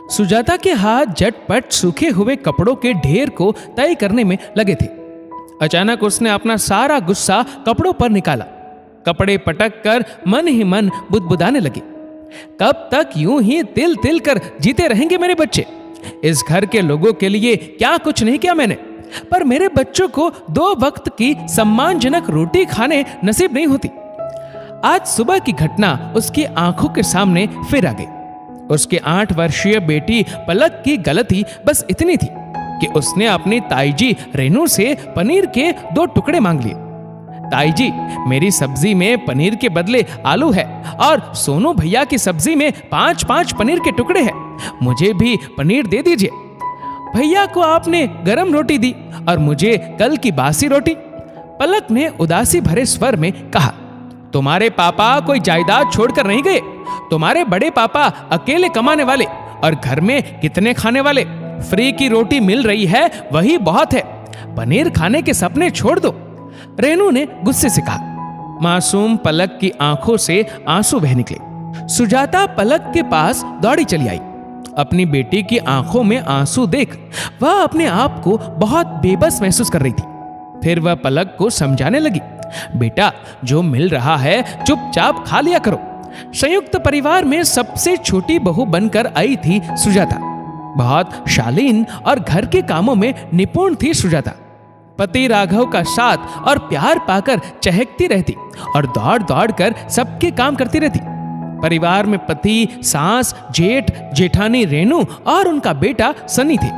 सुजाता के हाथ झटपट सूखे हुए कपड़ों के ढेर को तय करने में लगे थे। अचानक उसने अपना सारा गुस्सा कपड़ों पर निकाला। कपड़े पटक कर मन ही मन बुदबुदाने लगी। कब तक यूं ही तिल तिल कर जीते रहेंगे मेरे बच्चे? इस घर के लोगों के लिए क्या कुछ नहीं किया मैंने, पर मेरे बच्चों को 2 वक्त की सम्मानजनक रोटी खाने नसीब नहीं होती। आज सुबह की घटना उसकी आंखों के सामने फिर आ गई। उसके 8 वर्षीय बेटी पलक की गलती बस इतनी थी कि उसने अपनी ताईजी रेनू से पनीर के 2 टुकड़े मांग लिए। ताईजी, मेरी सब्जी में पनीर के बदले आलू है और सोनू भैया की सब्जी में 5-5 पनीर के टुकड़े हैं, मुझे भी पनीर दे दीजिए। भैया को आपने गरम रोटी दी और मुझे कल की बासी रोटी। पलक ने उदासी भरे स्वर में कहा, तुम्हारे पापा कोई जायदाद छोड़कर नहीं गए। तुम्हारे बड़े पापा अकेले कमाने वाले और घर में कितने खाने वाले। फ्री की रोटी मिल रही है वही बहुत है, पनीर खाने के सपने छोड़ दो। रेनू ने गुस्से से कहा। मासूम पलक की आंखों से आंसू बह निकले। सुजाता पलक के पास दौड़ी चली आई। अपनी बेटी की आंखों में आंसू देख वह अपने आप को बहुत बेबस महसूस कर रही थी। फिर वह पलक को समझाने लगी, बेटा जो मिल रहा है चुपचाप खा लिया करो। संयुक्त परिवार में सबसे छोटी बहू बनकर आई थी सुजाता। बहुत शालीन और घर के कामों में निपुण थी सुजाता। पति राघव का साथ और प्यार पाकर चहकती रहती और दौड़ दौड़ कर सबके काम करती रहती। परिवार में पति, सास, जेठ, जेठानी रेनू और उनका बेटा सनी थे।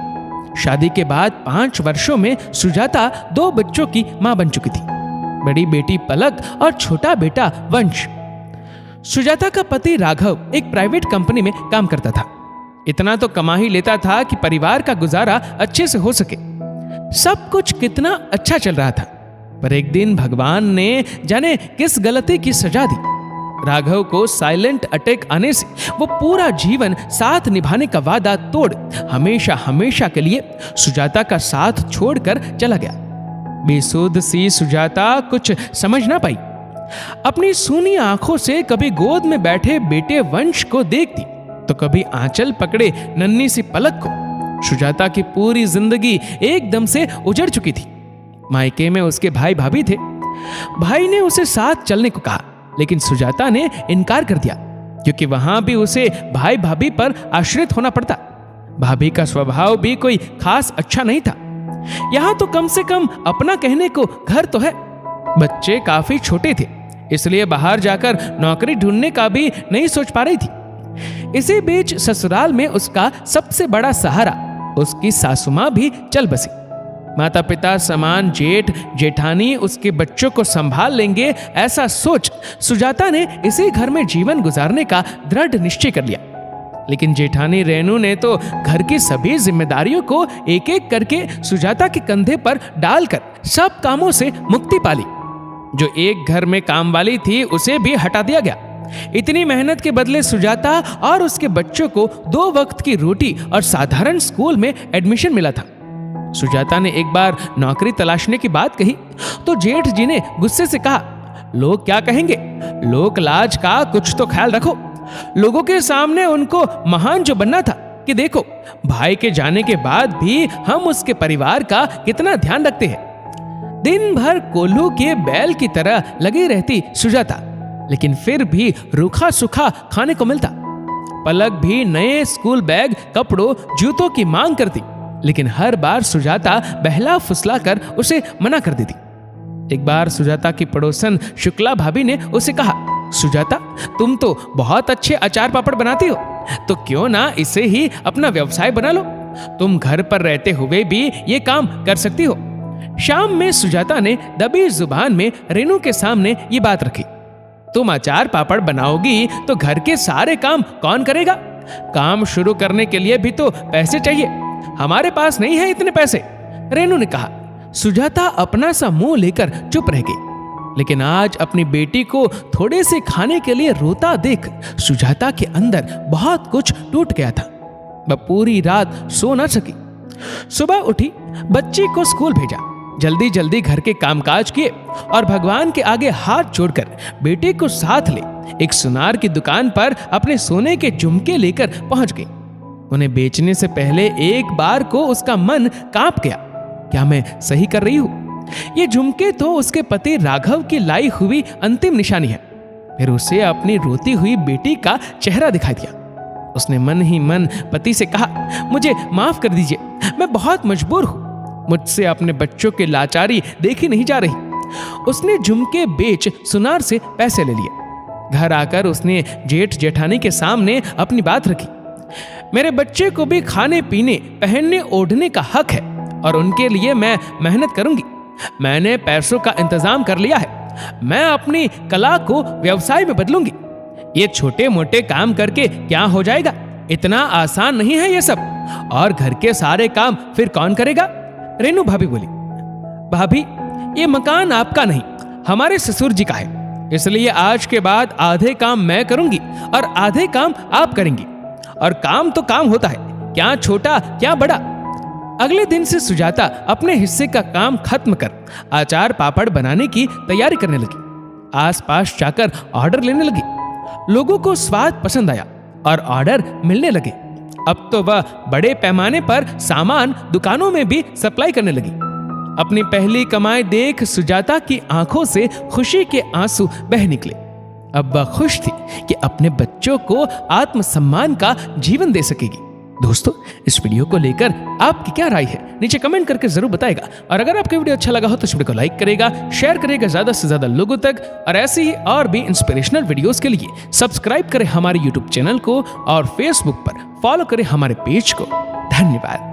शादी के बाद 5 वर्षों में सुजाता 2 बच्चों की मां बन चुकी थी, बड़ी बेटी पलक और छोटा बेटा वंश। सुजाता का पति राघव एक प्राइवेट कंपनी में काम करता था। इतना तो कमा ही लेता था कि परिवार का गुजारा अच्छे से हो सके। सब कुछ कितना अच्छा चल रहा था, पर एक दिन भगवान ने जाने किस गलती की सजा दी। राघव को साइलेंट अटैक आने से वो पूरा जीवन साथ निभाने का वादा तोड़ हमेशा हमेशा के लिए सुजाता का साथ छोड़कर चला गया। बेसुध सी सुजाता कुछ समझ ना पाई। अपनी सूनी आंखों से कभी गोद में बैठे बेटे वंश को देखती तो कभी आंचल पकड़े नन्ही सी पलक को। सुजाता की पूरी जिंदगी एकदम से उजड़ चुकी थी। मायके में उसके भाई भाभी थे। भाई ने उसे साथ चलने को कहा, लेकिन सुजाता ने इनकार कर दिया, क्योंकि वहां भी उसे भाई भाभी पर आश्रित होना पड़ता। भाभी का स्वभाव भी कोई खास अच्छा नहीं था। यहां तो कम से कम अपना कहने को घर तो है। बच्चे काफी छोटे थे, इसलिए बाहर जाकर नौकरी ढूंढने का भी नहीं सोच पा रही थी। इसी बीच ससुराल में उसका सबसे बड़ा सहारा उसकी सासू मां भी चल बसी। माता पिता समान जेठ जेठानी उसके बच्चों को संभाल लेंगे, ऐसा सोच सुजाता ने इसी घर में जीवन गुजारने का दृढ़ निश्चय कर लिया। लेकिन जेठानी रेनू ने तो घर की सभी जिम्मेदारियों को एक एक करके सुजाता के कंधे पर डालकर सब कामों से मुक्ति पाली। जो एक घर में काम वाली थी उसे भी हटा दिया गया। इतनी मेहनत के बदले सुजाता और उसके बच्चों को 2 वक्त की रोटी और साधारण स्कूल में एडमिशन मिला था। सुजाता ने एक बार नौकरी तलाशने की बात कही तो जेठ जी ने गुस्से से कहा, लोग क्या कहेंगे? लोक लाज का कुछ तो ख्याल रखो। लोगों के सामने उनको महान जो बनना था कि देखो भाई के जाने के बाद भी हम उसके परिवार का कितना ध्यान रखते हैं। दिन भर कोल्हू के बैल की तरह लगी रहती सुजाता, लेकिन फिर भी रूखा सूखा खाने को मिलता। पलक भी नए स्कूल बैग, कपड़ों, जूतों की मांग करती, लेकिन हर बार सुजाता बहला फुसला कर उसे मना कर देती। एक बार सुजाता की पड़ोसन शुक्ला भाभी ने उसे कहा, सुजाता तुम तो बहुत अच्छे अचार पापड़ बनाती हो, तो क्यों ना इसे ही अपना व्यवसाय बना लो। तुम घर पर रहते हुए भी ये काम कर सकती हो। शाम में सुजाता ने दबी जुबान में रेनू के सामने ये बात रखी, तुम अचार पापड़ बनाओगी तो घर के सारे काम कौन करेगा? काम शुरू करने के लिए भी तो पैसे चाहिए। हमारे पास नहीं है इतने पैसे, रेनू ने कहा। सुजाता अपना सा मुंह लेकर चुप रह गई। लेकिन आज अपनी बेटी को थोड़े से खाने के लिए रोता देख सुजाता के अंदर बहुत कुछ टूट गया था। वह पूरी रात सो न सकी। सुबह उठी, बच्ची को स्कूल भेजा, जल्दी जल्दी घर के कामकाज किए और भगवान के आगे हाथ जोड़कर बेटे को साथ ले एक सुनार की दुकान पर अपने सोने के झुमके लेकर पहुंच गई। उन्हें बेचने से पहले एक बार को उसका मन कांप गया। क्या मैं सही कर रही हूं? ये झुमके तो उसके पति राघव की लाई हुई अंतिम निशानी है। फिर उसे अपनी रोती हुई बेटी का चेहरा दिखाई दिया। उसने मन ही मन पति से कहा, मुझे माफ कर दीजिए, मैं बहुत मजबूर हूं। मुझसे अपने बच्चों की लाचारी देखी नहीं जा रही। उसने झुमके बेच सुनार से पैसे ले लिए। घर आकर उसने जेठ जेठानी के सामने अपनी बात रखी। मेरे बच्चे को भी खाने पीने पहनने ओढ़ने का हक है और उनके लिए मैं मेहनत करूंगी। मैंने पैसों का इंतजाम कर लिया है। मैं अपनी कला को व्यवसाय में बदलूंगी। ये छोटे मोटे काम करके क्या हो जाएगा? इतना आसान नहीं है ये सब। और घर के सारे काम फिर कौन करेगा? रेनू भाभी बोली, भाभी ये मकान आपका नहीं, हमारे ससुर जी का है। इसलिए आज के बाद आधे काम मैं करूंगी और आधे काम आप करेंगी। और काम तो काम होता है, क्या छोटा क्या बड़ा। अगले दिन से सुजाता अपने हिस्से का काम खत्म कर अचार पापड़ बनाने की तैयारी करने लगी। आसपास जाकर ऑर्डर लेने लगी। लोगों को स्वाद पसंद आया और ऑर्डर मिलने लगे। अब तो वह बड़े पैमाने पर सामान दुकानों में भी सप्लाई करने लगी। अपनी पहली कमाई देख सुजाता की आंखों से खुशी के आंसू बह निकले। अब वह खुश थी कि अपने बच्चों को आत्मसम्मान का जीवन दे सकेगी। दोस्तों, इस वीडियो को लेकर आपकी क्या राय है नीचे कमेंट करके जरूर बताएगा। और अगर आपको वीडियो अच्छा लगा हो तो इस वीडियो को लाइक करेगा, शेयर करेगा ज्यादा से ज्यादा लोगों तक। और ऐसे ही और भी इंस्पिरेशनल वीडियोस के लिए सब्सक्राइब करें हमारे यूट्यूब चैनल को और फेसबुक पर फॉलो करें हमारे पेज को। धन्यवाद।